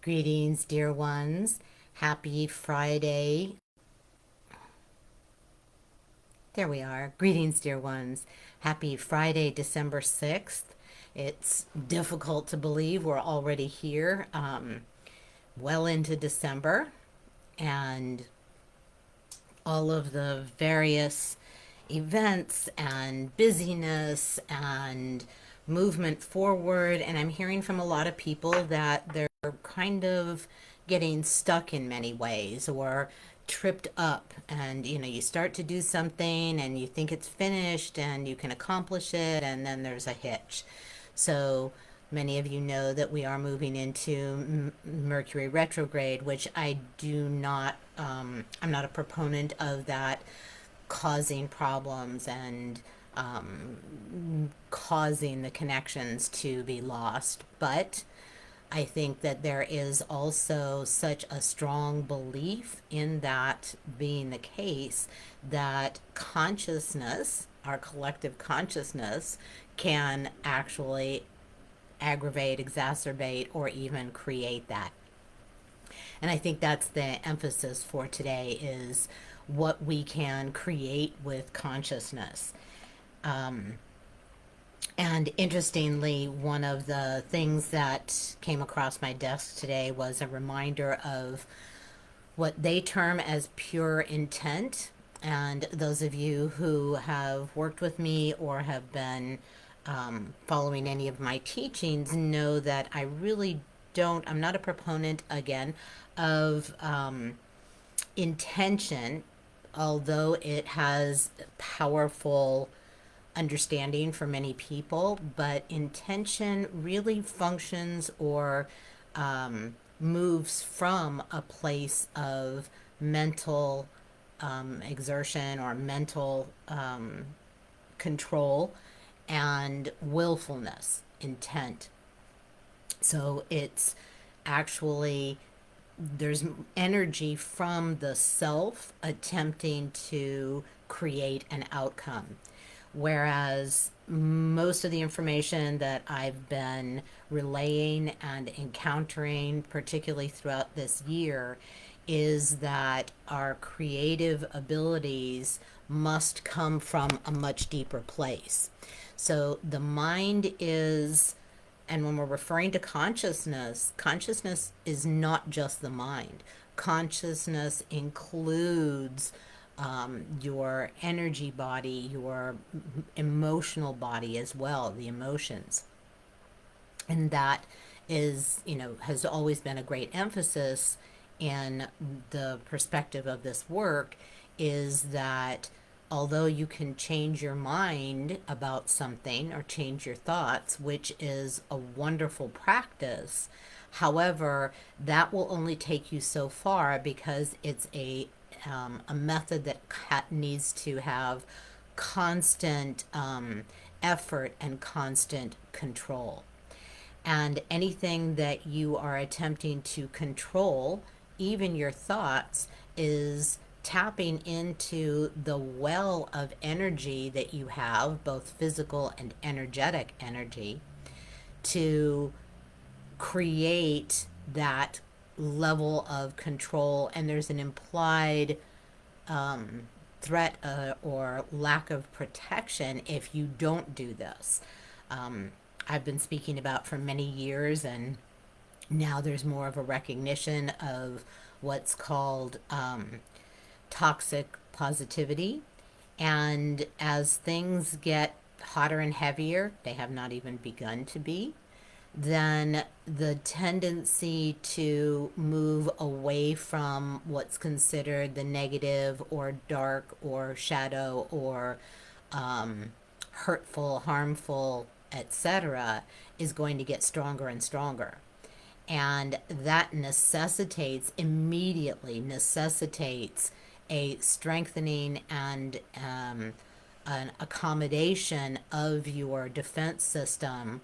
Greetings, dear ones. Happy Friday. There we are. Greetings, dear ones. Happy Friday, December 6th. It's difficult to believe we're already here, well into December, and all of the various events and busyness and movement forward. And I'm hearing from a lot of people that they're kind of getting stuck in many ways or tripped up. And you start to do something and you think it's finished and you can accomplish it, and then there's a hitch. So many of you know that we are moving into Mercury retrograde, which I'm not a proponent of that causing problems and causing the connections to be lost. But I think that there is also such a strong belief in that being the case that consciousness, our collective consciousness, can actually aggravate, exacerbate, or even create that. And I think that's the emphasis for today is what we can create with consciousness. And interestingly, one of the things that came across my desk today was a reminder of what they term as pure intent. And those of you who have worked with me or have been following any of my teachings know that I'm not a proponent, again, of intention, although it has powerful understanding for many people, but intention really functions or moves from a place of mental exertion or mental control and willfulness, intent. So it's actually, there's energy from the self attempting to create an outcome. Whereas most of the information that I've been relaying and encountering, particularly throughout this year, is that our creative abilities must come from a much deeper place. So the mind is, and when we're referring to consciousness, consciousness is not just the mind. Consciousness includes your energy body, your emotional body as well, the emotions. And that has always been a great emphasis in the perspective of this work, is that although you can change your mind about something or change your thoughts, which is a wonderful practice, however, that will only take you so far because it's a method that needs to have constant effort and constant control. And anything that you are attempting to control, even your thoughts, is tapping into the well of energy that you have, both physical and energetic energy, to create that level of control. And there's an implied threat or lack of protection if you don't do this. I've been speaking about for many years, and now there's more of a recognition of what's called toxic positivity. And as things get hotter and heavier, they have not even begun to be, then the tendency to move away from what's considered the negative or dark or shadow or hurtful, harmful, etc., is going to get stronger and stronger. And that immediately necessitates a strengthening and an accommodation of your defense system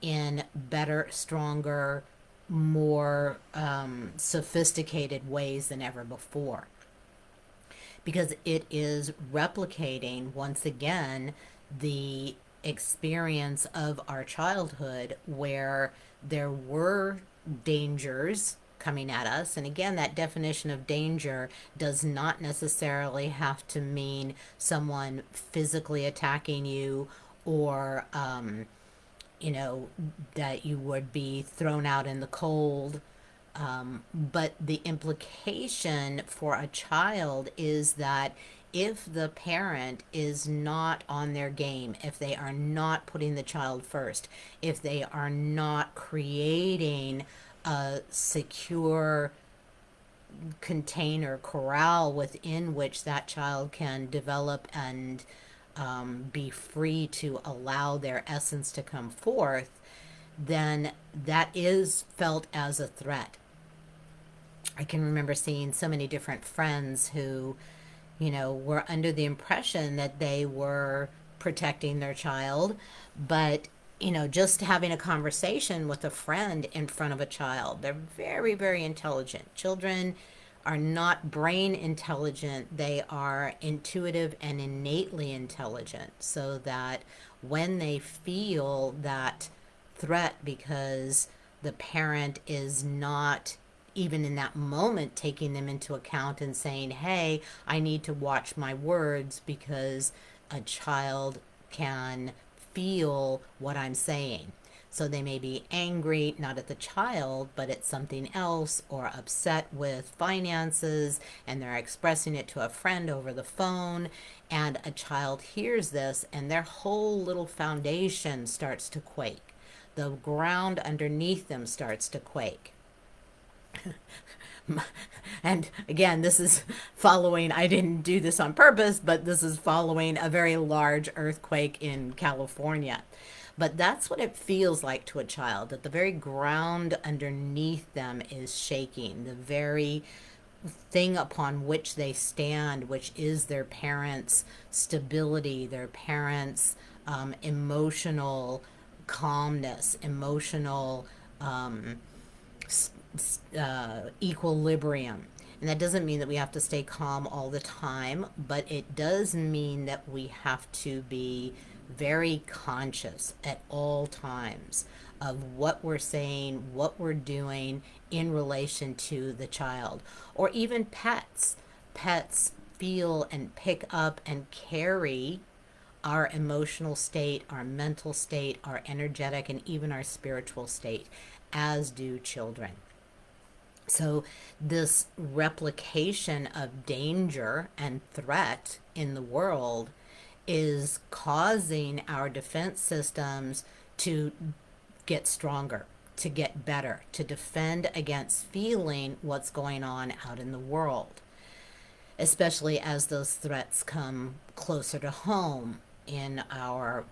in better, stronger, more sophisticated ways than ever before. Because it is replicating, once again, the experience of our childhood where there were dangers coming at us. And again, that definition of danger does not necessarily have to mean someone physically attacking you or, you know, that you would be thrown out in the cold. But the implication for a child is that if the parent is not on their game, if they are not putting the child first, if they are not creating a secure container, corral within which that child can develop and be free to allow their essence to come forth, then that is felt as a threat. I can remember seeing so many different friends who, were under the impression that they were protecting their child, but, just having a conversation with a friend in front of a child, they're very, very intelligent. Children are not brain intelligent, they are intuitive and innately intelligent, so that when they feel that threat because the parent is not even in that moment taking them into account and saying, hey, I need to watch my words because a child can feel what I'm saying. So they may be angry, not at the child, but at something else, or upset with finances, and they're expressing it to a friend over the phone. And a child hears this, and their whole little foundation starts to quake. The ground underneath them starts to quake. And again, this is following, I didn't do this on purpose, but this is following a very large earthquake in California. But that's what it feels like to a child, that the very ground underneath them is shaking. The very thing upon which they stand, which is their parents' stability, their parents' emotional calmness, emotional equilibrium. And that doesn't mean that we have to stay calm all the time, but it does mean that we have to be very conscious at all times of what we're saying, what we're doing in relation to the child. Or even pets. Pets feel and pick up and carry our emotional state, our mental state, our energetic, and even our spiritual state, as do children. So, this replication of danger and threat in the world is causing our defense systems to get stronger, to get better, to defend against feeling what's going on out in the world, especially as those threats come closer to home in our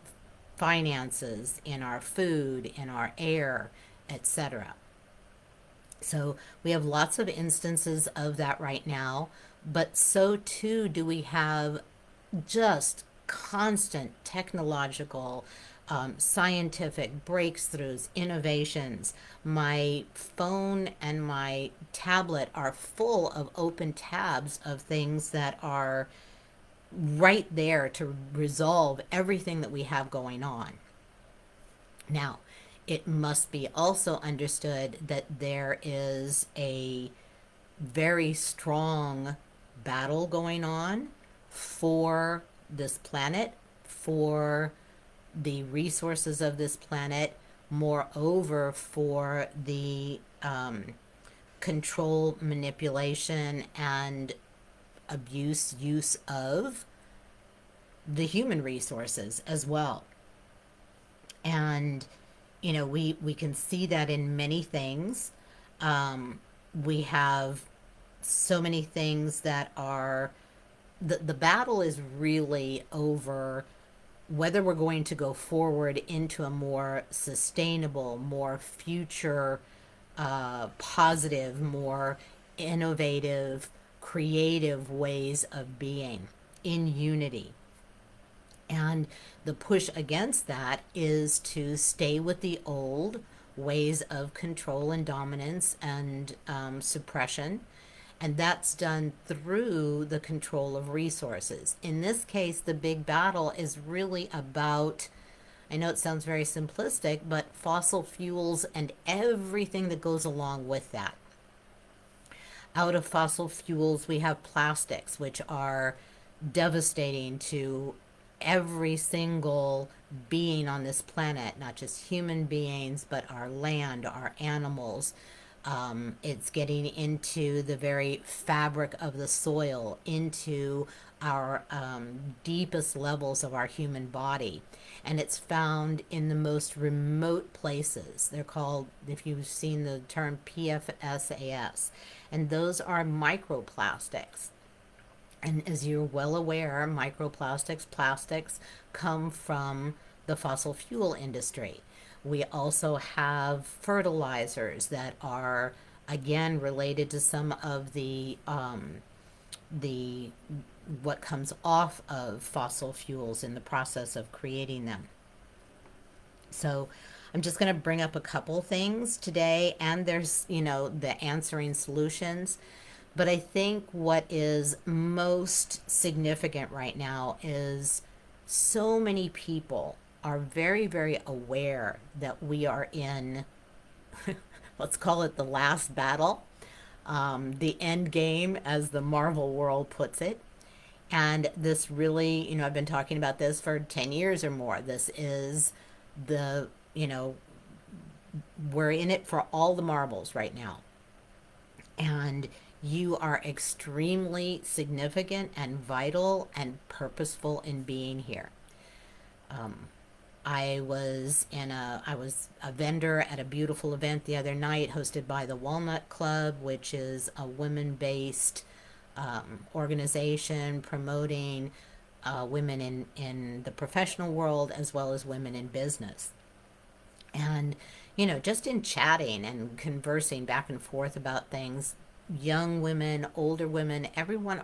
finances, in our food, in our air, etc. So we have lots of instances of that right now, but so too do we have just constant technological, scientific breakthroughs, innovations. My phone and my tablet are full of open tabs of things that are right there to resolve everything that we have going on. Now, it must be also understood that there is a very strong battle going on for this planet, for the resources of this planet, moreover, for the control, manipulation, and use of the human resources as well. And we can see that in many things. We have so many things that are the battle is really over whether we're going to go forward into a more sustainable, more future positive, more innovative, creative ways of being in unity. And the push against that is to stay with the old ways of control and dominance and suppression. And that's done through the control of resources. In this case, the big battle is really about I know it sounds very simplistic, but fossil fuels and everything that goes along with that. Out of fossil fuels, we have plastics, which are devastating to every single being on this planet, not just human beings, but our land, our animals. It's getting into the very fabric of the soil, into our deepest levels of our human body. And it's found in the most remote places. They're called, if you've seen the term PFAS, and those are microplastics. And as you're well aware, microplastics, plastics come from the fossil fuel industry. We also have fertilizers that are, again, related to some of the what comes off of fossil fuels in the process of creating them. So I'm just going to bring up a couple things today, and there's, the answering solutions. But I think what is most significant right now is so many people are very, very aware that we are in, let's call it the last battle, the end game, as the Marvel world puts it. And this really, I've been talking about this for 10 years or more. This is the, we're in it for all the marbles right now. And you are extremely significant and vital and purposeful in being here. I was a vendor at a beautiful event the other night hosted by the Walnut Club, which is a women-based organization promoting women in the professional world as well as women in business. And, just in chatting and conversing back and forth about things, young women, older women, everyone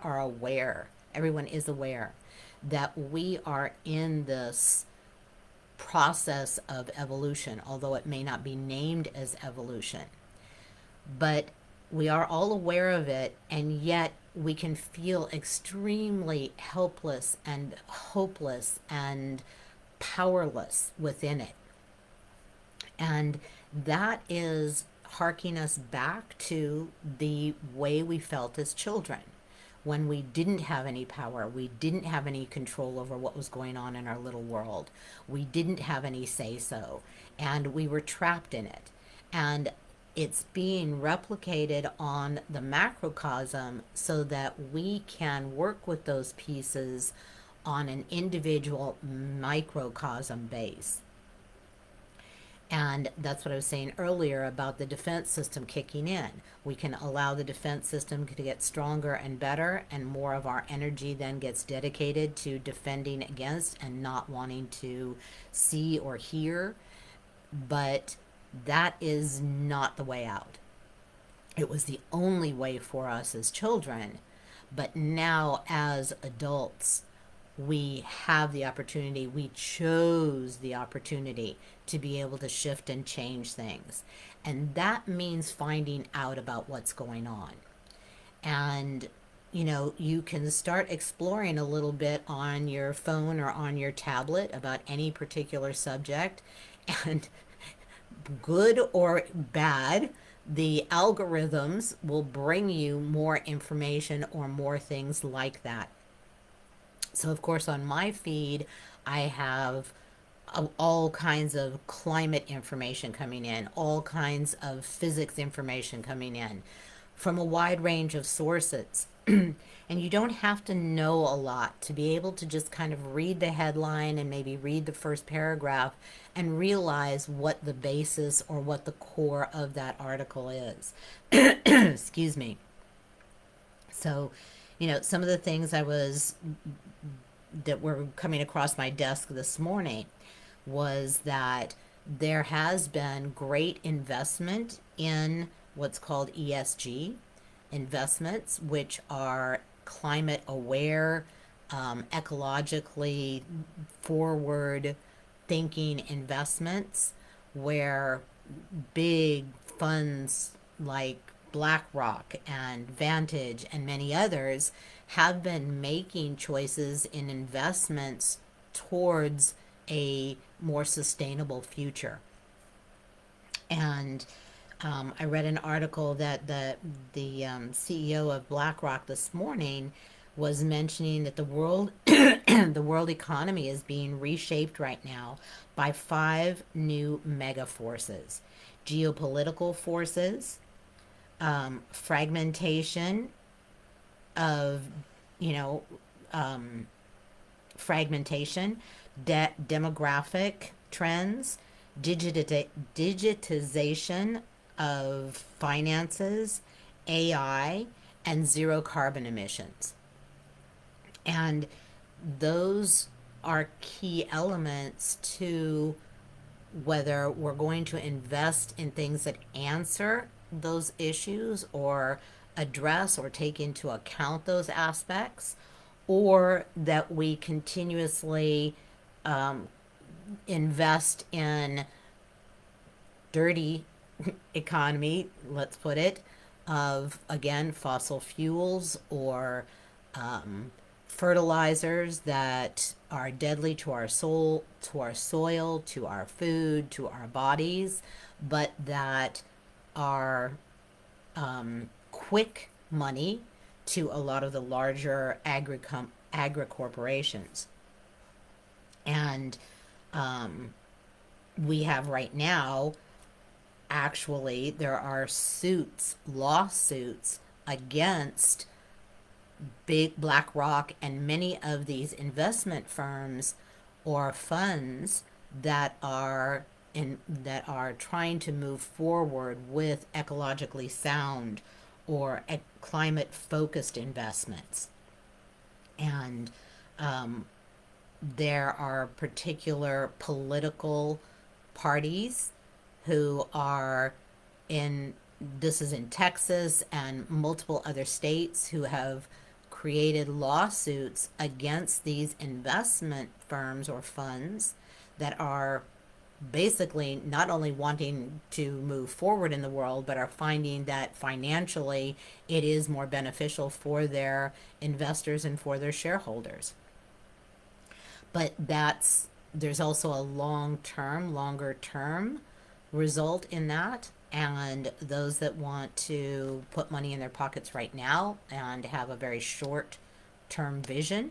is aware that we are in this process of evolution, although it may not be named as evolution. But we are all aware of it, and yet we can feel extremely helpless and hopeless and powerless within it. And that is harking us back to the way we felt as children, when we didn't have any power, we didn't have any control over what was going on in our little world, we didn't have any say so, and we were trapped in it. And it's being replicated on the macrocosm so that we can work with those pieces on an individual microcosm base. And that's what I was saying earlier about the defense system kicking in. We can allow the defense system to get stronger and better, and more of our energy then gets dedicated to defending against and not wanting to see or hear. But that is not the way out. It was the only way for us as children. But now, as adults, we have the opportunity, we chose the opportunity to be able to shift and change things. And that means finding out about what's going on. And, you can start exploring a little bit on your phone or on your tablet about any particular subject. And good or bad, the algorithms will bring you more information or more things like that. So, of course, on my feed, I have all kinds of climate information coming in, all kinds of physics information coming in from a wide range of sources. And you don't have to know a lot to be able to just kind of read the headline and maybe read the first paragraph and realize what the basis or what the core of that article is. Excuse me. So, some of the things that were coming across my desk this morning was that there has been great investment in what's called ESG investments, which are climate aware, ecologically forward thinking investments, where big funds like BlackRock and Vantage and many others have been making choices in investments towards a more sustainable future. And I read an article that the CEO of BlackRock this morning was mentioning that the world the world economy is being reshaped right now by five new mega forces: geopolitical forces, fragmentation of you know fragmentation, demographic trends, digitization of finances, AI, and zero carbon emissions. And those are key elements to whether we're going to invest in things that answer those issues or address or take into account those aspects, or that we continuously invest in dirty economy, let's put it, of again fossil fuels or fertilizers that are deadly to our soul, to our soil, to our food, to our bodies, but that are quick money to a lot of the larger agri-corporations. And we have right now, actually, there are lawsuits against big BlackRock and many of these investment firms or funds that are trying to move forward with ecologically sound or climate focused investments. And there are particular political parties who are in, this is in Texas and multiple other states, who have created lawsuits against these investment firms or funds that are basically not only wanting to move forward in the world, but are finding that financially it is more beneficial for their investors and for their shareholders. But there's also a longer term result in that. And those that want to put money in their pockets right now and have a very short term vision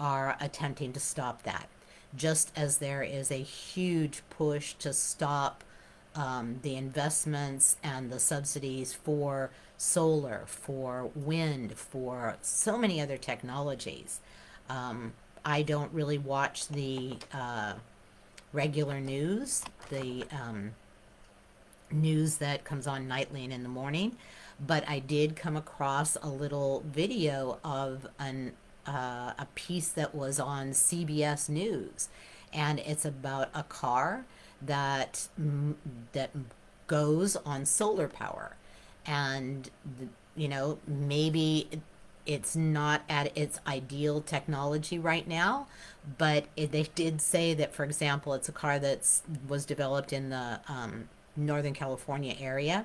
are attempting to stop that. Just as there is a huge push to stop the investments and the subsidies for solar, for wind, for so many other technologies. I don't really watch the regular news, the news that comes on nightly and in the morning, but I did come across a little video of a piece that was on CBS News, and it's about a car that goes on solar power, and maybe it's not at its ideal technology right now, but they did say that, for example, it's a car that was developed in the Northern California area,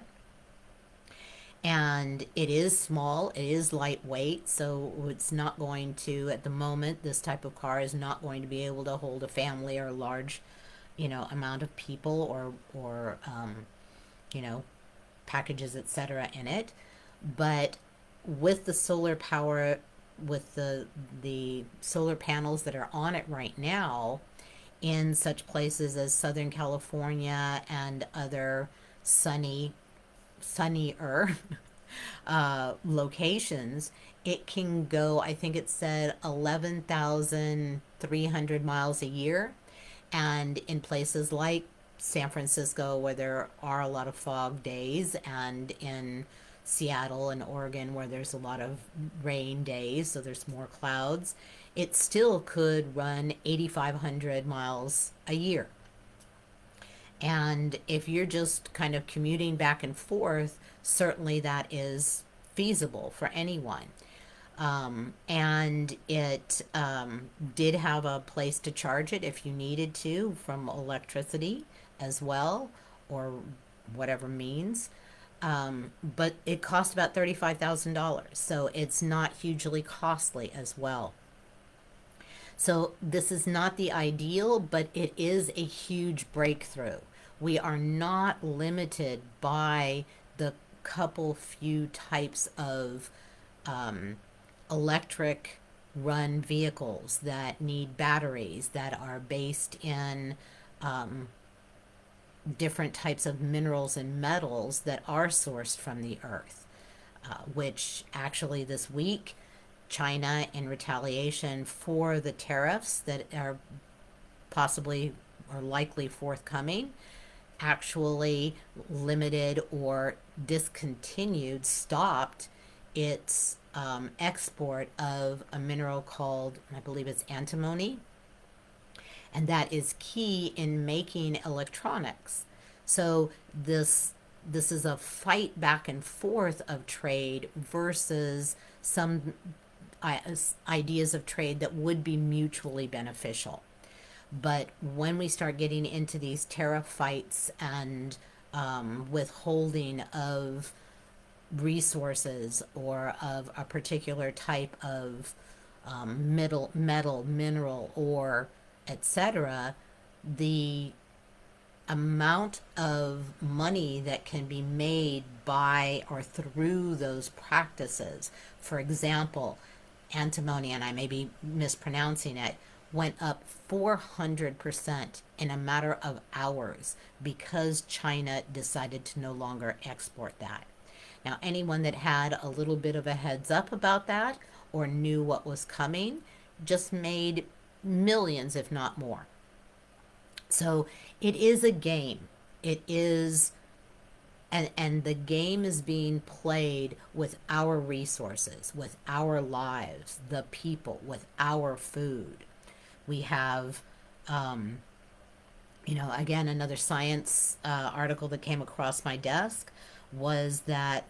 and it is small, it is lightweight, so it's not going to, at the moment, this type of car is not going to be able to hold a family or a large, amount of people or packages, etc. in it. But with the solar power, with the solar panels that are on it right now, in such places as Southern California and other sunnier locations, it can go, I think it said 11,300 miles a year. And in places like San Francisco, where there are a lot of fog days, and in Seattle and Oregon, where there's a lot of rain days, so there's more clouds, it still could run 8,500 miles a year. And if you're just kind of commuting back and forth, certainly that is feasible for anyone. And it did have a place to charge it if you needed to, from electricity as well, or whatever means. But it cost about $35,000, so it's not hugely costly as well. So this is not the ideal, but it is a huge breakthrough. We are not limited by the couple few types of electric run vehicles that need batteries that are based in different types of minerals and metals that are sourced from the earth, which actually this week, China, in retaliation for the tariffs that are possibly or likely forthcoming, actually limited or discontinued, stopped its export of a mineral called, I believe it's antimony, and that is key in making electronics. So this is a fight back and forth of trade versus some ideas of trade that would be mutually beneficial. But when we start getting into these tariff fights and withholding of resources or of a particular type of metal, mineral, or etc., the amount of money that can be made by or through those practices. For example, antimony, and I may be mispronouncing it, went up 400% in a matter of hours because China decided to no longer export that. Now, anyone that had a little bit of a heads up about that or knew what was coming just made millions, if not more. So it is a game. It is, and the game is being played with our resources, with our lives, the people, with our food. We have, again, another science article that came across my desk was that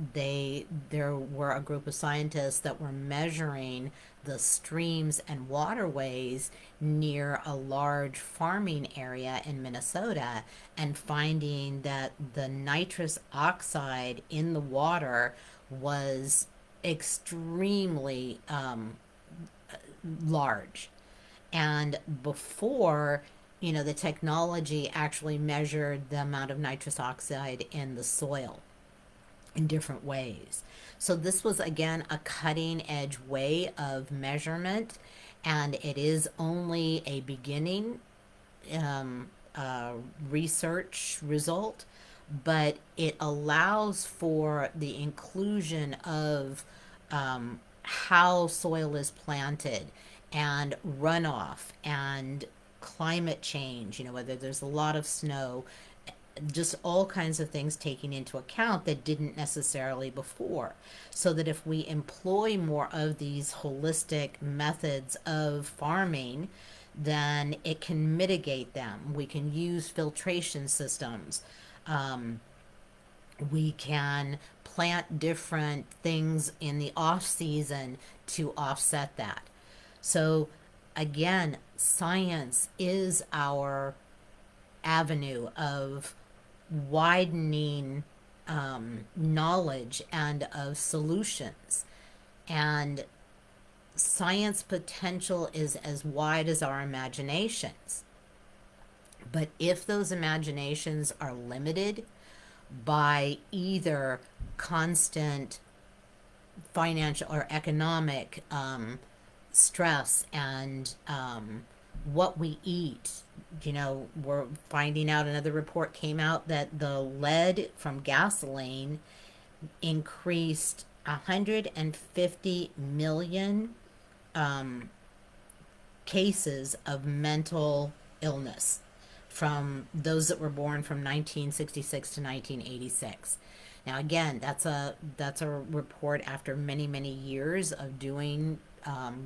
there were a group of scientists that were measuring the streams and waterways near a large farming area in Minnesota and finding that the nitrous oxide in the water was extremely large. And before, the technology actually measured the amount of nitrous oxide in the soil in different ways. So this was again a cutting edge way of measurement, and it is only a beginning research result, but it allows for the inclusion of how soil is planted and runoff and climate change, whether there's a lot of snow, just all kinds of things taken into account that didn't necessarily before. So that if we employ more of these holistic methods of farming, then it can mitigate them. We can use filtration systems. We can plant different things in the off season to offset that. So again, science is our avenue of widening knowledge and of solutions. And science potential is as wide as our imaginations. But if those imaginations are limited by either constant financial or economic stress and what we eat. We're finding out, another report came out that the lead from gasoline increased 150 million cases of mental illness from those that were born from 1966 to 1986. Now again, that's a report after many years of doing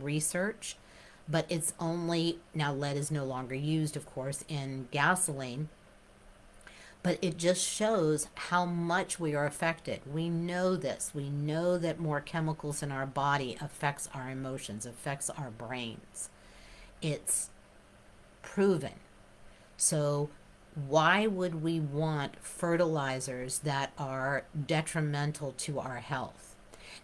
research, but it's only now, lead is no longer used, of course, in gasoline, but it just shows how much we are affected. We know this. We know that more chemicals in our body affects our emotions, affects our brains. It's proven. So why would we want fertilizers that are detrimental to our health?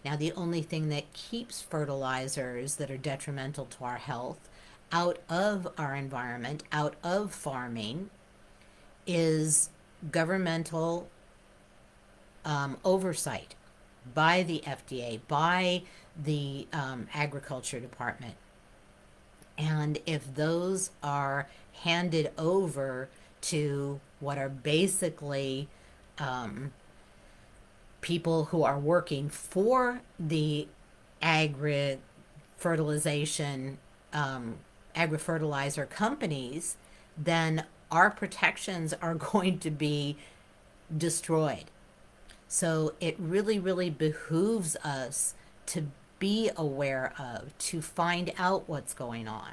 Now, the only thing that keeps fertilizers that are detrimental to our health out of our environment, out of farming, is governmental oversight by the FDA, by the Agriculture Department. And if those are handed over to what are basically people who are working for the agri fertilization, agri fertilizer companies, then our protections are going to be destroyed. So it really, really behooves us to be aware of, to find out what's going on.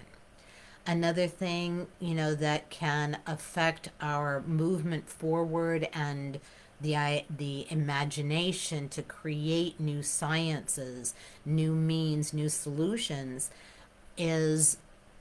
Another thing, that can affect our movement forward and the imagination to create new sciences, new means, new solutions is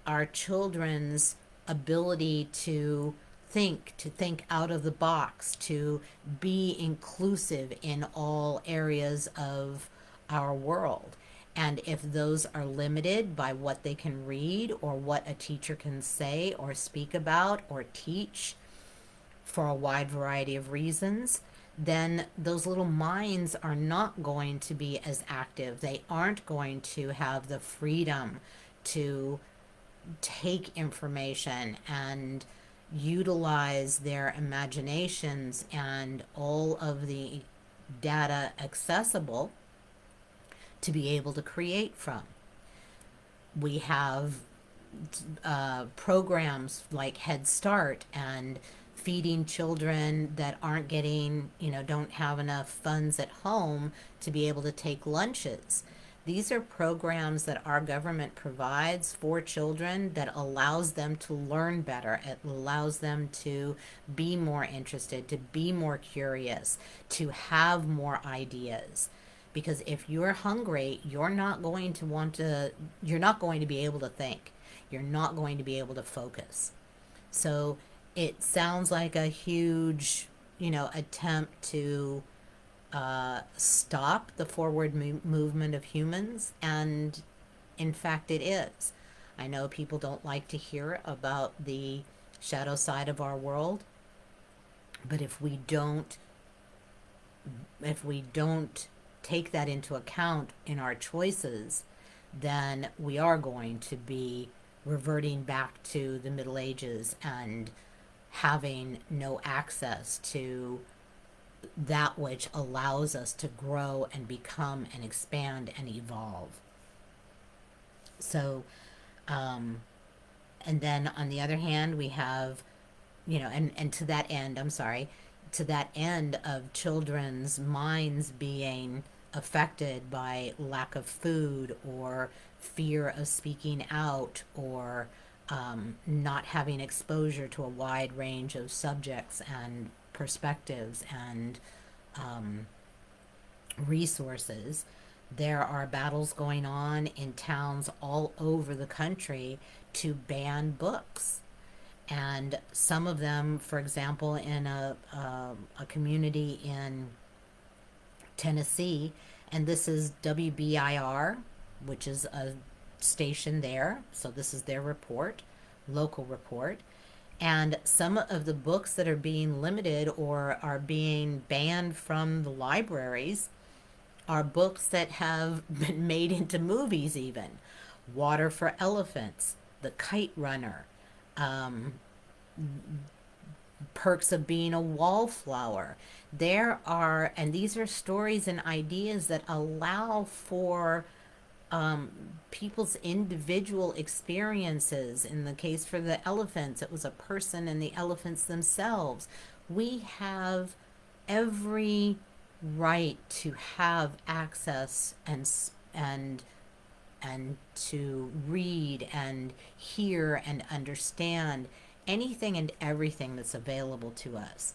our children's ability to think out of the box, to be inclusive in all areas of our world. And if those are limited by what they can read or what a teacher can say or speak about or teach for a wide variety of reasons, then those little minds are not going to be as active. They aren't going to have the freedom to take information and utilize their imaginations and all of the data accessible to be able to create from. We have programs like Head Start and feeding children that aren't getting, don't have enough funds at home to be able to take lunches. These are programs that our government provides for children that allows them to learn better. It allows them to be more interested, to be more curious, to have more ideas. Because if you're hungry, you're not going to be able to think. You're not going to be able to focus. So it sounds like a huge, attempt to stop the forward movement of humans, and in fact, it is. I know people don't like to hear about the shadow side of our world, but if we don't take that into account in our choices, then we are going to be reverting back to the Middle Ages and having no access to that which allows us to grow and become and expand and evolve. So, and then on the other hand, we have, and to that end, I'm sorry, to that end of children's minds being affected by lack of food or fear of speaking out or not having exposure to a wide range of subjects and perspectives and resources. There are battles going on in towns all over the country to ban books. And some of them, for example, in a community in Tennessee, and this is WBIR, which is a station there. So this is their report, local report. And some of the books that are being limited or are being banned from the libraries are books that have been made into movies, even. Water for Elephants, The Kite Runner, um, Perks of Being a Wallflower. And these are stories and ideas that allow for people's individual experiences. In the case for the elephants, it was a person and the elephants themselves. We have every right to have access and to read and hear and understand anything and everything that's available to us.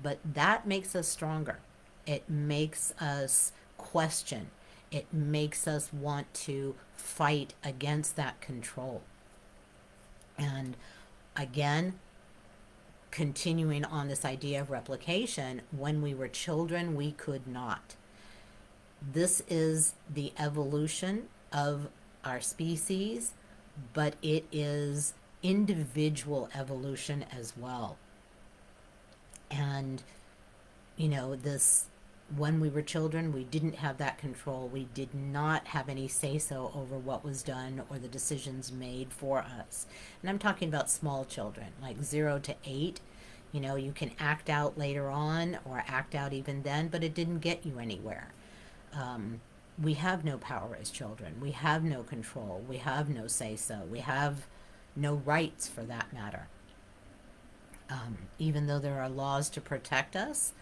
But that makes us stronger. It makes us question. It makes us want to fight against that control. And again, continuing on this idea of replication, when we were children, we could not. This is the evolution of our species. but it is individual evolution as well. And, this, when we were children, we didn't have that control. We did not have any say so over what was done or the decisions made for us. And I'm talking about small children, like 0 to 8. You can act out later on or act out even then, but it didn't get you anywhere. Um, we have no power as children. We have no control. We have no say so. We have no rights for that matter. Even though there are laws to protect us,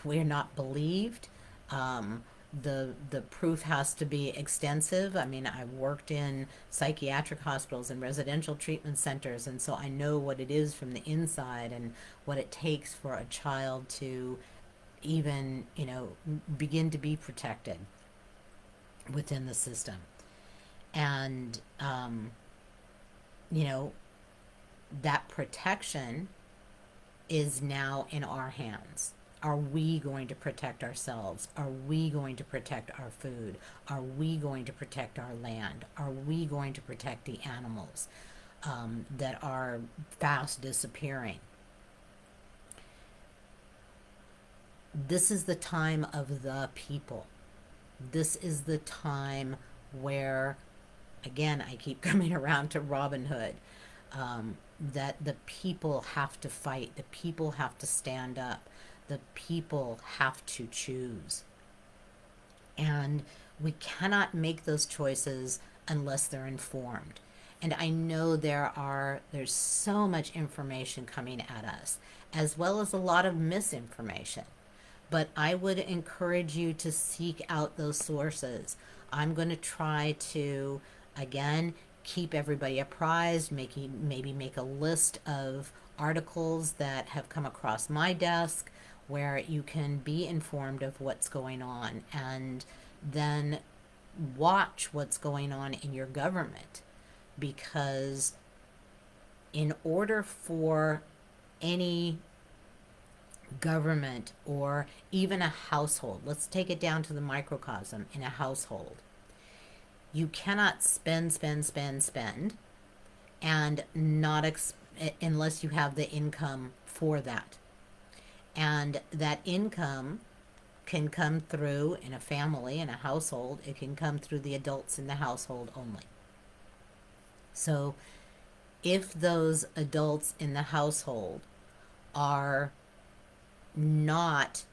we're not believed. The proof has to be extensive. I mean, I've worked in psychiatric hospitals and residential treatment centers, and so I know what it is from the inside and what it takes for a child to even, begin to be protected within the system. And, you know, that protection is now in our hands. Are we going to protect ourselves? Are we going to protect our food? Are we going to protect our land? Are we going to protect the animals that are fast disappearing? This is the time of the people. This is the time where, again, I keep coming around to Robin Hood, that the people have to fight, the people have to stand up, the people have to choose. And we cannot make those choices unless they're informed. And I know there's so much information coming at us, as well as a lot of misinformation. But I would encourage you to seek out those sources. I'm going to try to, again, keep everybody apprised, maybe make a list of articles that have come across my desk where you can be informed of what's going on, and then watch what's going on in your government. Because in order for any government or even a household, let's take it down to the microcosm in a household, you cannot spend and not unless you have the income for that. And that income can come through, in a family, in a household, it can come through the adults in the household only. So if those adults in the household are not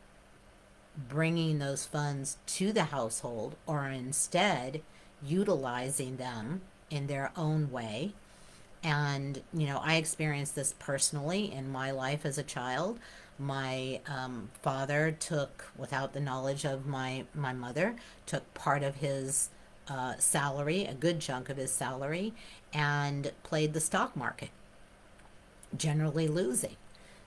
bringing those funds to the household, or instead utilizing them in their own way. And, I experienced this personally in my life as a child. My father took, without the knowledge of my mother, took part of his salary, a good chunk of his salary, and played the stock market, generally losing.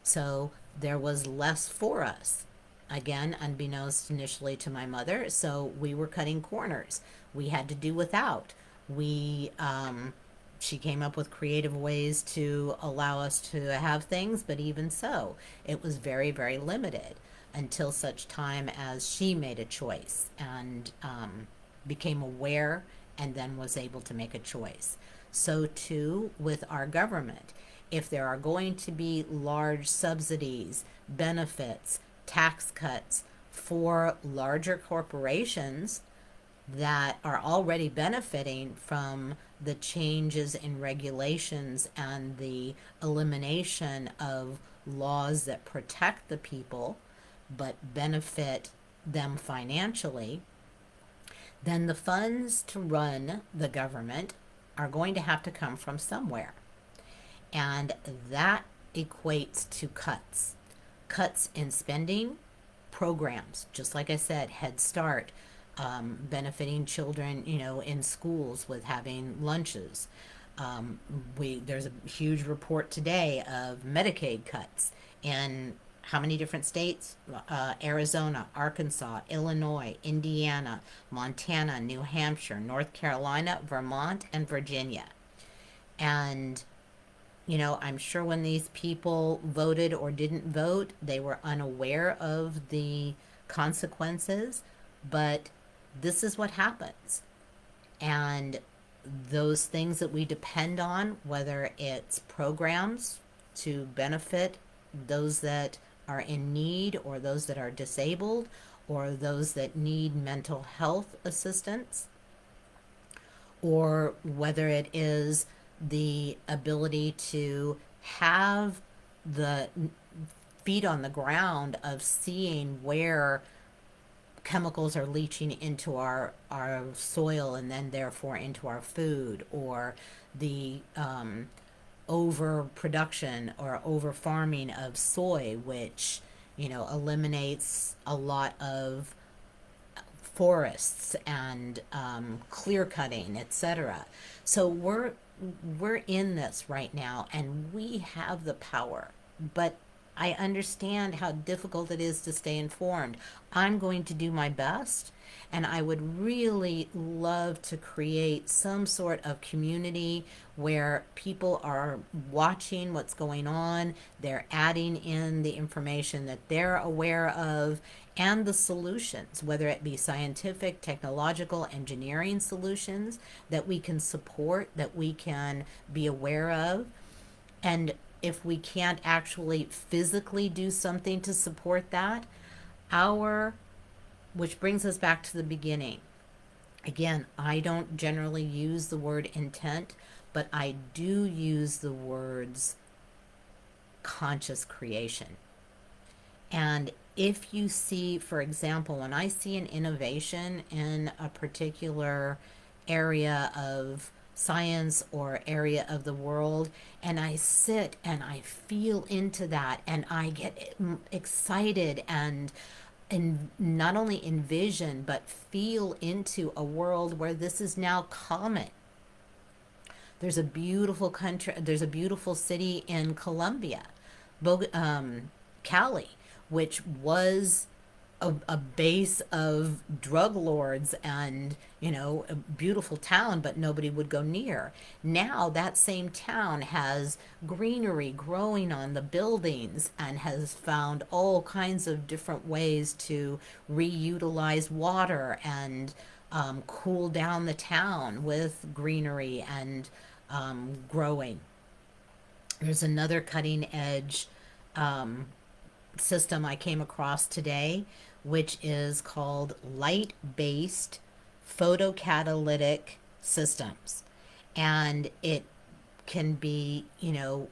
So there was less for us. Again, unbeknownst initially to my mother, so we were cutting corners. We had to do without. She came up with creative ways to allow us to have things, but even so, it was very, very limited until such time as she made a choice and became aware and then was able to make a choice. So too with our government. If there are going to be large subsidies, benefits, tax cuts for larger corporations that are already benefiting from the changes in regulations and the elimination of laws that protect the people but benefit them financially, then the funds to run the government are going to have to come from somewhere. And that equates to cuts in spending, programs, just like I said, Head Start, benefiting children, in schools with having lunches. There's a huge report today of Medicaid cuts in how many different states? Arizona, Arkansas, Illinois, Indiana, Montana, New Hampshire, North Carolina, Vermont, and Virginia. And I'm sure when these people voted or didn't vote, they were unaware of the consequences, but this is what happens. And those things that we depend on, whether it's programs to benefit those that are in need or those that are disabled or those that need mental health assistance, or whether it is the ability to have the feet on the ground of seeing where chemicals are leaching into our soil and then therefore into our food, or the overproduction or over farming of soy, which eliminates a lot of forests and clear cutting, etc. So we're in this right now, and we have the power. But I understand how difficult it is to stay informed. I'm going to do my best, and I would really love to create some sort of community where people are watching what's going on, they're adding in the information that they're aware of, and the solutions, whether it be scientific, technological, engineering solutions that we can support, that we can be aware of. And if we can't actually physically do something to support that, our, which brings us back to the beginning. Again, I don't generally use the word intent, but I do use the words conscious creation. And if you see, for example, when I see an innovation in a particular area of science or area of the world, and I sit and I feel into that and I get excited and not only envision but feel into a world where this is now common. There's a beautiful country, there's a beautiful city in Colombia, Cali, which was a base of drug lords and, a beautiful town, but nobody would go near. Now that same town has greenery growing on the buildings and has found all kinds of different ways to reutilize water and cool down the town with greenery and growing. There's another cutting edge system I came across today, which is called light based photocatalytic systems. And it can be,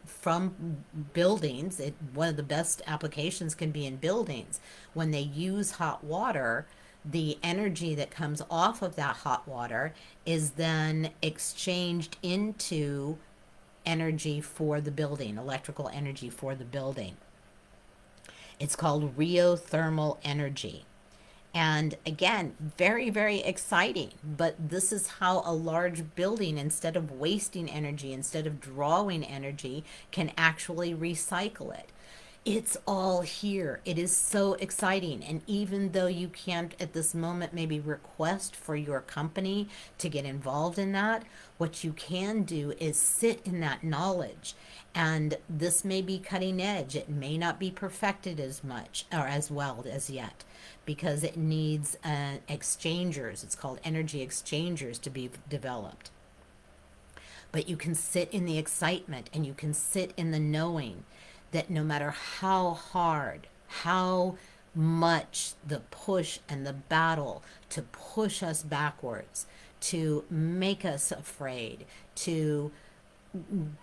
from buildings. One of the best applications can be in buildings. When they use hot water, the energy that comes off of that hot water is then exchanged into energy for the building, electrical energy for the building. It's called geothermal energy. And again, very, very exciting. But this is how a large building, instead of wasting energy, instead of drawing energy, can actually recycle it. It's all here. It is so exciting. And even though you can't at this moment maybe request for your company to get involved in that, what you can do is sit in that knowledge. And this may be cutting edge. It may not be perfected as much or as well as yet, because it needs exchangers. It's called energy exchangers to be developed. But you can sit in the excitement and you can sit in the knowing that no matter how hard, how much the push and the battle to push us backwards, to make us afraid, to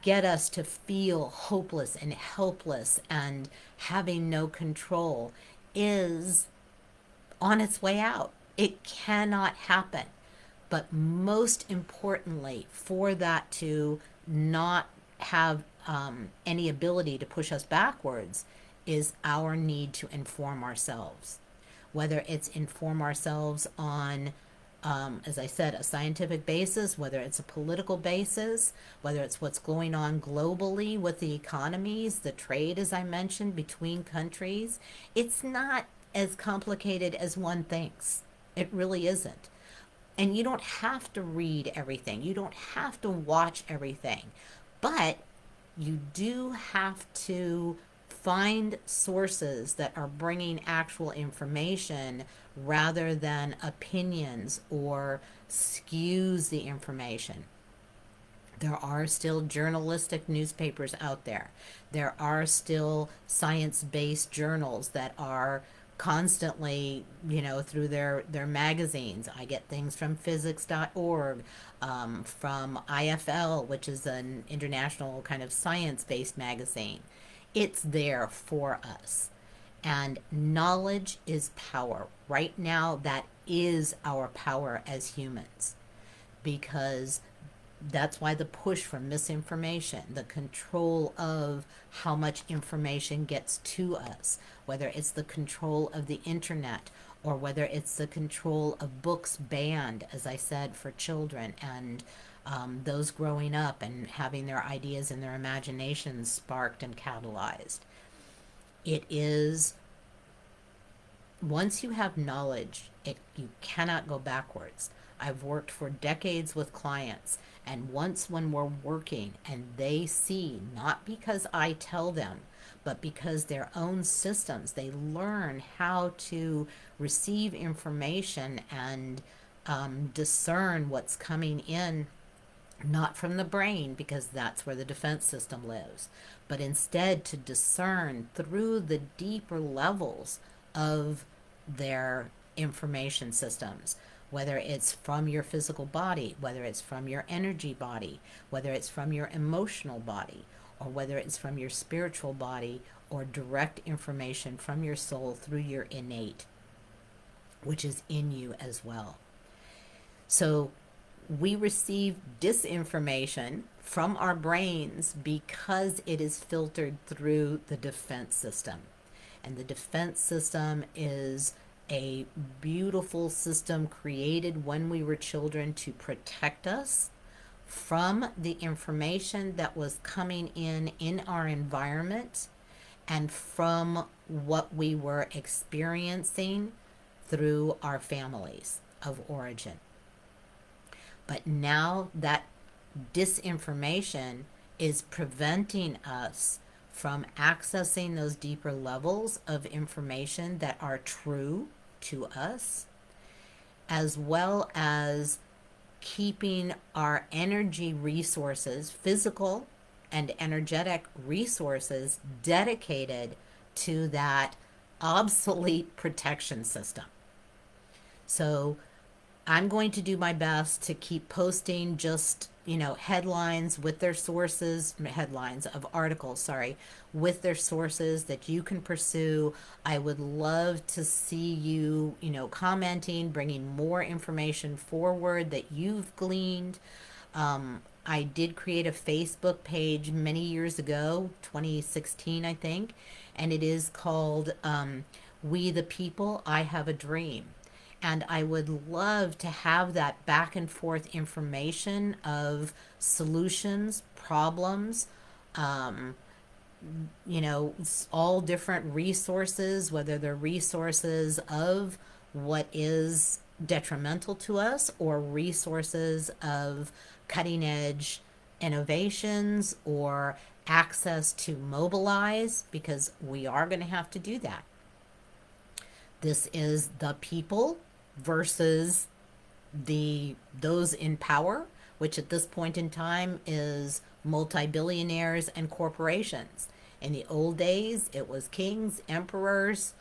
get us to feel hopeless and helpless and having no control, is on its way out. It cannot happen. But most importantly, for that to not have any ability to push us backwards, is our need to inform ourselves. Whether it's inform ourselves on, as I said, a scientific basis, whether it's a political basis, whether it's what's going on globally with the economies, the trade, as I mentioned, between countries. It's not as complicated as one thinks. It really isn't. And you don't have to read everything, you don't have to watch everything, but you do have to find sources that are bringing actual information rather than opinions or skews the information. There are still journalistic newspapers out there. There are still science based journals that are constantly, through their magazines. I get things from physics.org, from IFL, which is an international kind of science based magazine. It's there for us. And knowledge is power. Right now, that is our power as humans, because that's why the push for misinformation, the control of how much information gets to us, whether it's the control of the internet or whether it's the control of books banned, as I said, for children and those growing up and having their ideas and their imaginations sparked and catalyzed. It is, once you have knowledge, you cannot go backwards. I've worked for decades with clients, and once when we're working and they see, not because I tell them, but because their own systems, they learn how to receive information and discern what's coming in, not from the brain, because that's where the defense system lives, but instead to discern through the deeper levels of their information systems, whether it's from your physical body, whether it's from your energy body, whether it's from your emotional body, or whether it's from your spiritual body, or direct information from your soul through your innate, which is in you as well. So we receive disinformation from our brains because it is filtered through the defense system. And the defense system is a beautiful system created when we were children to protect us from the information that was coming in our environment and from what we were experiencing through our families of origin. But now that disinformation is preventing us from accessing those deeper levels of information that are true to us, as well as keeping our energy resources, physical and energetic resources, dedicated to that obsolete protection system. So I'm going to do my best to keep posting just, headlines with their sources, headlines of articles, sorry, with their sources that you can pursue. I would love to see you, commenting, bringing more information forward that you've gleaned. I did create a Facebook page many years ago, 2016, I think, and it is called We the People, I Have a Dream. And I would love to have that back and forth information of solutions, problems, all different resources, whether they're resources of what is detrimental to us or resources of cutting edge innovations or access to mobilize, because we are going to have to do that. This is the people versus those in power, which at this point in time is multi-billionaires and corporations. In the old days, it was kings, emperors,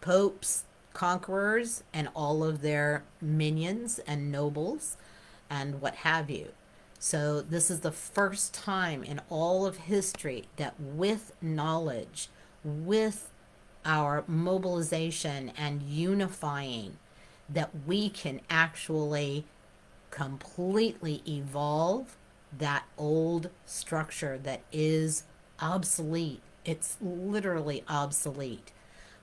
popes, conquerors, and all of their minions and nobles and what have you. So this is the first time in all of history that with knowledge, with our mobilization and unifying, that we can actually completely evolve that old structure that is obsolete. It's literally obsolete.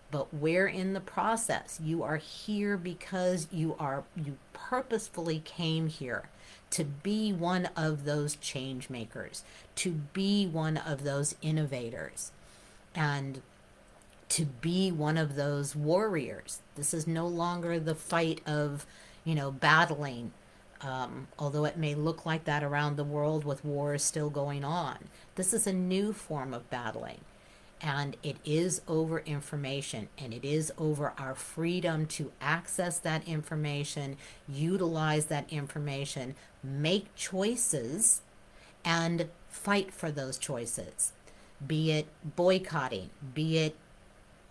But we're in the process. You are here because you purposefully came here to be one of those change makers, to be one of those innovators, and to be one of those warriors. This is no longer the fight of, battling, although it may look like that around the world with wars still going on. This is a new form of battling. And it is over information, and it is over our freedom to access that information, utilize that information, make choices, and fight for those choices, be it boycotting, be it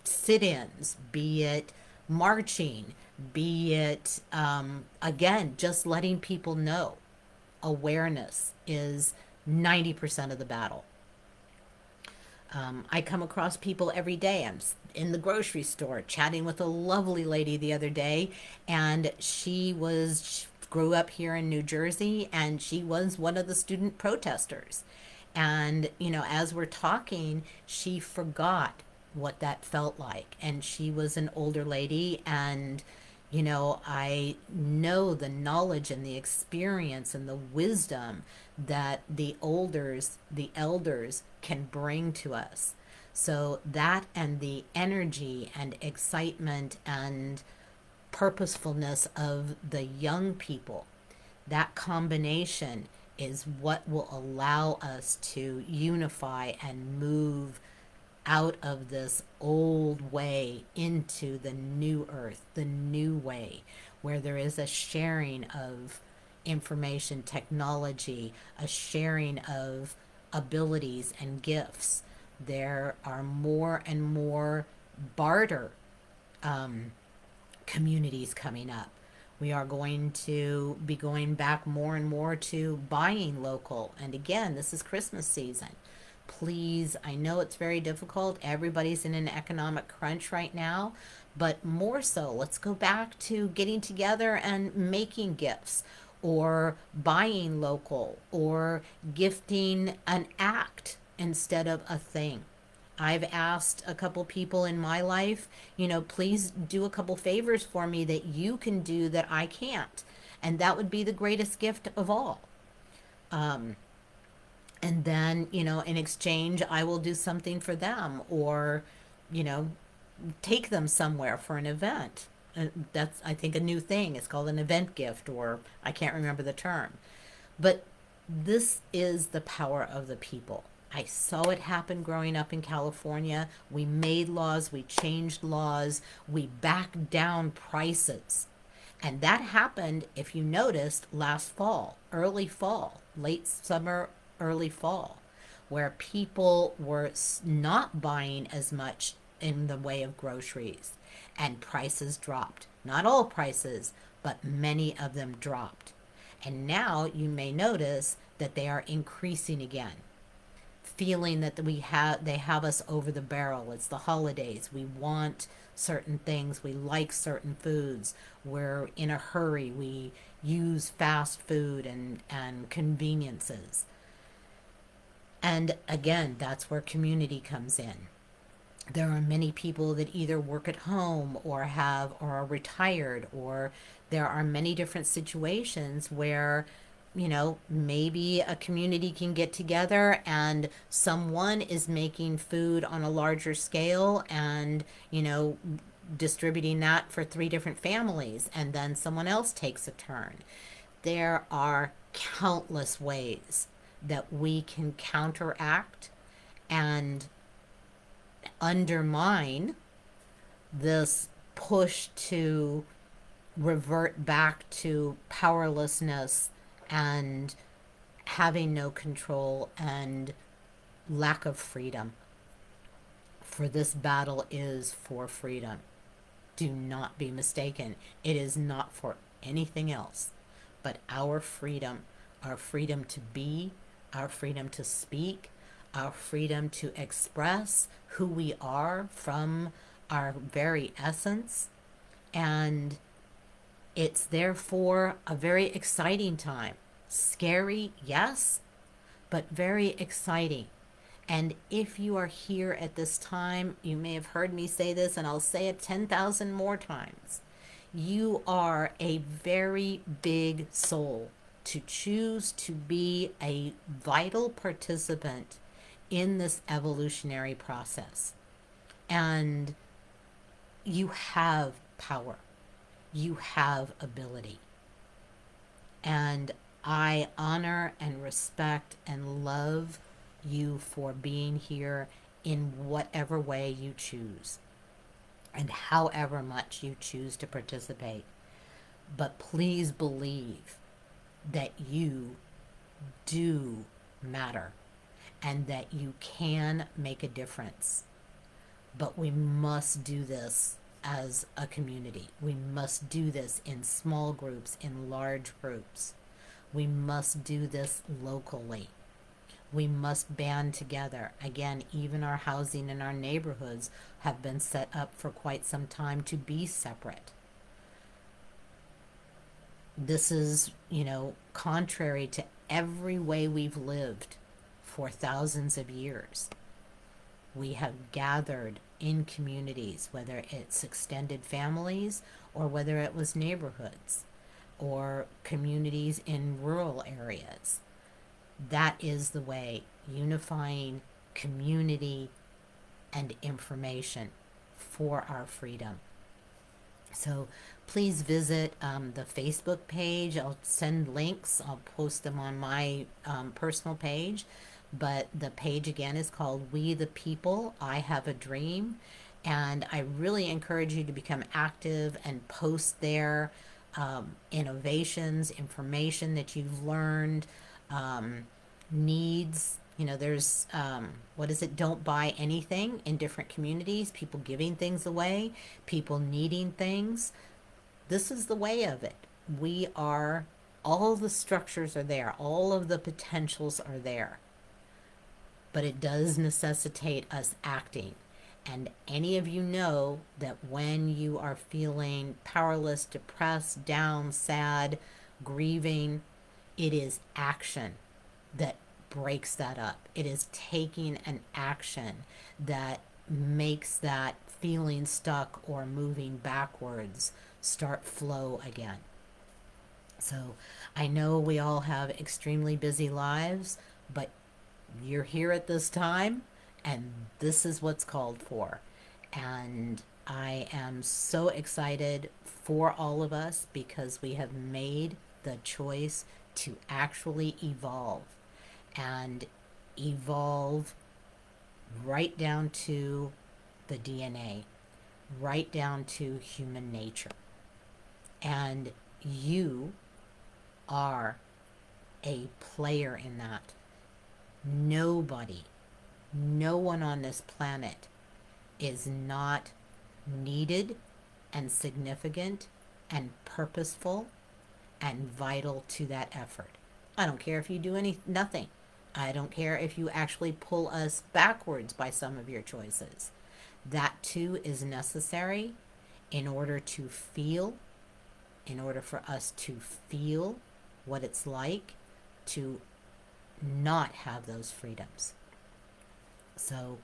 sit ins, be it marching, be it, again, just letting people know. Awareness is 90% of the battle. I come across people every day. I'm in the grocery store chatting with a lovely lady the other day, and she grew up here in New Jersey, and she was one of the student protesters. And, as we're talking, she forgot what that felt like. And she was an older lady, and I know the knowledge and the experience and the wisdom that the elders can bring to us. So that and the energy and excitement and purposefulness of the young people, that combination is what will allow us to unify and move out of this old way into the new earth, the new way, where there is a sharing of information technology, a sharing of abilities and gifts. There are more and more barter communities coming up. We are going to be going back more and more to buying local. And again, this is Christmas season. Please, I know it's very difficult. Everybody's in an economic crunch right now, but more so, let's go back to getting together and making gifts or buying local or gifting an act instead of a thing. I've asked a couple people in my life, please do a couple favors for me that you can do that I can't. And that would be the greatest gift of all. And then, in exchange, I will do something for them or, you know, take them somewhere for an event. That's, I think, a new thing. It's called an event gift, or I can't remember the term. But this is the power of the people. I saw it happen growing up in California. We made laws, we changed laws, we backed down prices. And that happened, if you noticed, last fall, early fall, late summer, early fall, where people were not buying as much in the way of groceries and prices dropped. Not all prices, but many of them dropped. And now you may notice that they are increasing again, feeling that they have us over the barrel. It's the holidays. We want certain things. We like certain foods. We're in a hurry. We use fast food and conveniences. And again, that's where community comes in. There are many people that either work at home or are retired, or there are many different situations where maybe a community can get together and someone is making food on a larger scale and distributing that for 3 different families, and then someone else takes a turn. There are countless ways that we can counteract and undermine this push to revert back to powerlessness and having no control and lack of freedom. For this battle is for freedom. Do not be mistaken. It is not for anything else but our freedom to be, our freedom to speak, our freedom to express who we are from our very essence. And it's therefore a very exciting time. Scary, yes, but very exciting. And if you are here at this time, you may have heard me say this, and I'll say it 10,000 more times. You are a very big soul to choose to be a vital participant in this evolutionary process. And you have power. You have ability. And I honor and respect and love you for being here in whatever way you choose and however much you choose to participate. But please believe that you do matter and that you can make a difference. But we must do this as a community. We must do this in small groups, in large groups. We must do this locally. We must band together. Again, even our housing in our neighborhoods have been set up for quite some time to be separate. This is, contrary to every way we've lived for thousands of years. We have gathered in communities, whether it's extended families or whether it was neighborhoods or communities in rural areas. That is the way, unifying community and information for our freedom. So please visit the Facebook page. I'll send links. I'll post them on my personal page. But the page again is called We the People, I Have a Dream. And I really encourage you to become active and post there innovations, information that you've learned, needs. There's, what is it? Don't buy anything in different communities, people giving things away, people needing things. This is the way of it. All the structures are there, all of the potentials are there, but it does necessitate us acting. And any of you know that when you are feeling powerless, depressed, down, sad, grieving, it is action that breaks that up. It is taking an action that makes that feeling stuck or moving backwards start flow again. So I know we all have extremely busy lives, but you're here at this time, and this is what's called for. And I am so excited for all of us because we have made the choice to actually evolve and evolve right down to the DNA, right down to human nature. And you are a player in that. Nobody, no one on this planet is not needed and significant and purposeful and vital to that effort. I don't care if you do nothing. I don't care if you actually pull us backwards by some of your choices. That too is necessary in order to feel, in order for us to feel what it's like to not have those freedoms. So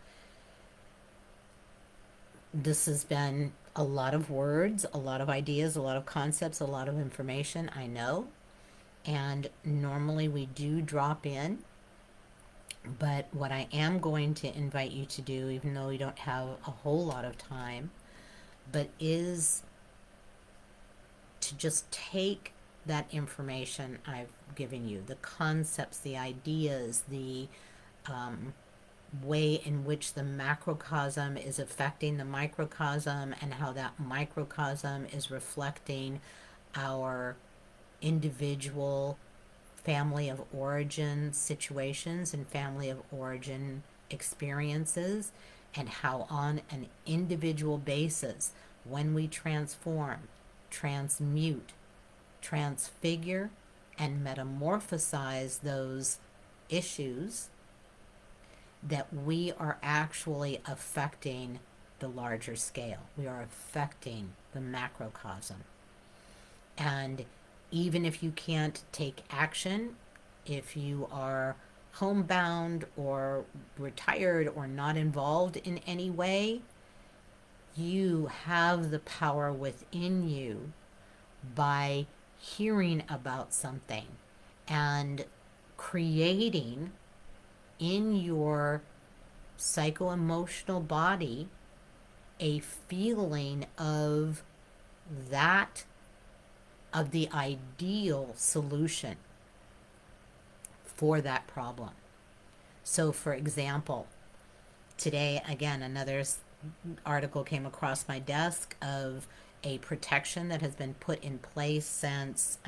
this has been a lot of words, a lot of ideas, a lot of concepts, a lot of information, I know. And normally we do drop in. But what I am going to invite you to do, even though we don't have a whole lot of time, but is to just take that information I've given you, the concepts, the ideas, the way in which the macrocosm is affecting the microcosm and how that microcosm is reflecting our individual family of origin situations and family of origin experiences, and how on an individual basis, when we transform, transmute, transfigure, and metamorphosize those issues, that we are actually affecting the larger scale. We are affecting the macrocosm. And even if you can't take action, if you are homebound or retired or not involved in any way, you have the power within you by hearing about something and creating in your psycho-emotional body a feeling of that, of the ideal solution for that problem. So for example, today again another article came across my desk of a protection that has been put in place since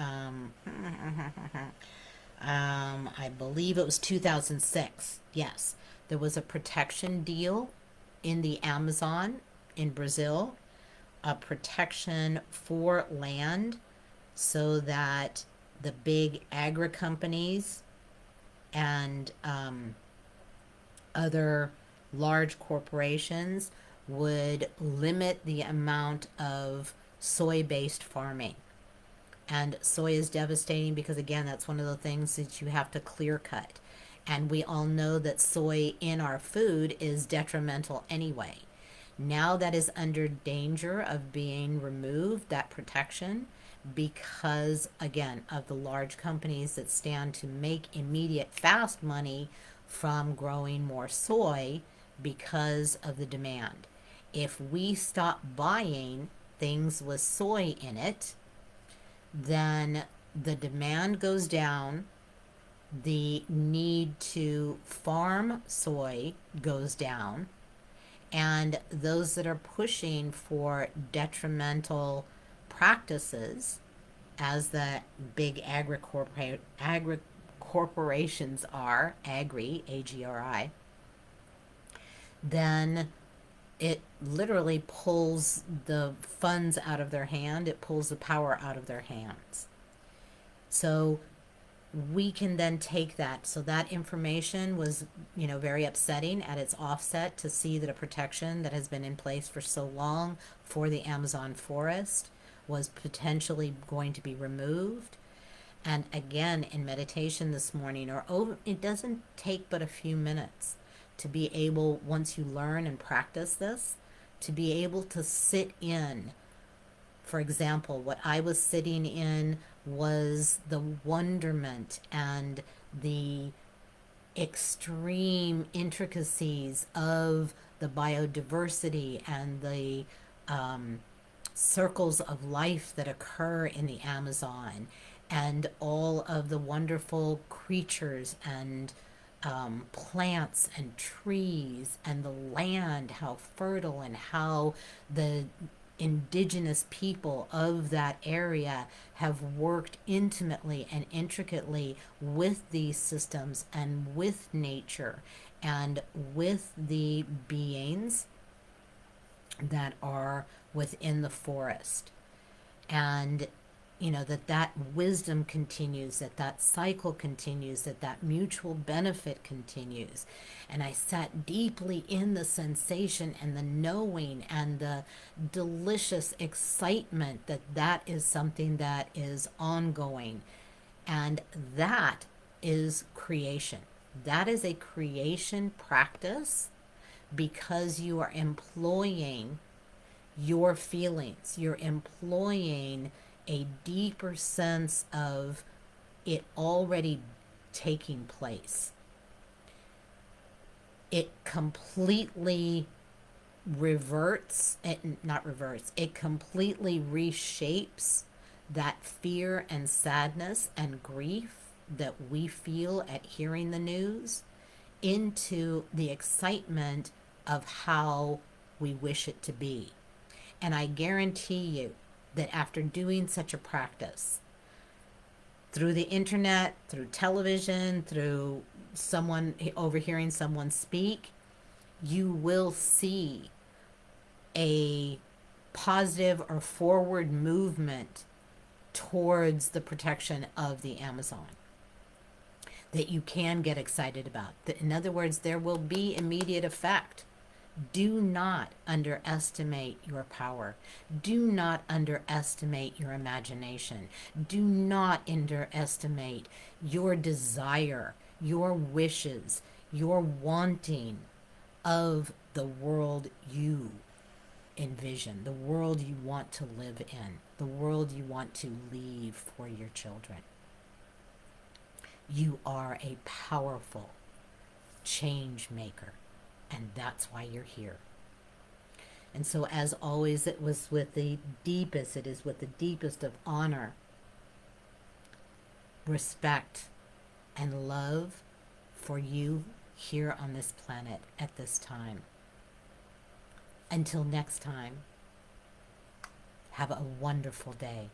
I believe it was 2006. Yes, there was a protection deal in the Amazon in Brazil, a protection for land so that the big agri companies and other large corporations would limit the amount of soy based farming. And soy is devastating because, again, that's one of the things that you have to clear cut. And we all know that soy in our food is detrimental anyway. Now that is under danger of being removed, that protection, because, again, of the large companies that stand to make immediate fast money from growing more soy because of the demand. If we stop buying things with soy in it, then the demand goes down, the need to farm soy goes down, and those that are pushing for detrimental practices, as the big corporations are, AGRI, then it literally pulls the funds out of their hand, it pulls the power out of their hands. So we can then take that. So that information was, very upsetting at its offset to see that a protection that has been in place for so long for the Amazon forest was potentially going to be removed. And again, in meditation this morning, it doesn't take but a few minutes to be able, once you learn and practice this, to be able to sit in. For example, what I was sitting in was the wonderment and the extreme intricacies of the biodiversity and the circles of life that occur in the Amazon, and all of the wonderful creatures and plants and trees, and the land, how fertile, and how the indigenous people of that area have worked intimately and intricately with these systems and with nature and with the beings that are within the forest. And that wisdom continues, that cycle continues, that mutual benefit continues. And I sat deeply in the sensation and the knowing and the delicious excitement that is something that is ongoing. And that is creation. That is a creation practice, because you are employing your feelings, you're employing a deeper sense of it already taking place. It completely it completely reshapes that fear and sadness and grief that we feel at hearing the news into the excitement of how we wish it to be. And I guarantee you that after doing such a practice, through the internet, through television, through someone overhearing someone speak, you will see a positive or forward movement towards the protection of the Amazon that you can get excited about. In other words, there will be immediate effect. Do not underestimate your power. Do not underestimate your imagination. Do not underestimate your desire, your wishes, your wanting of the world you envision, the world you want to live in, the world you want to leave for your children. You are a powerful change maker. And that's why you're here. And so, as always, it is with the deepest of honor, respect, and love for you here on this planet at this time. Until next time, have a wonderful day.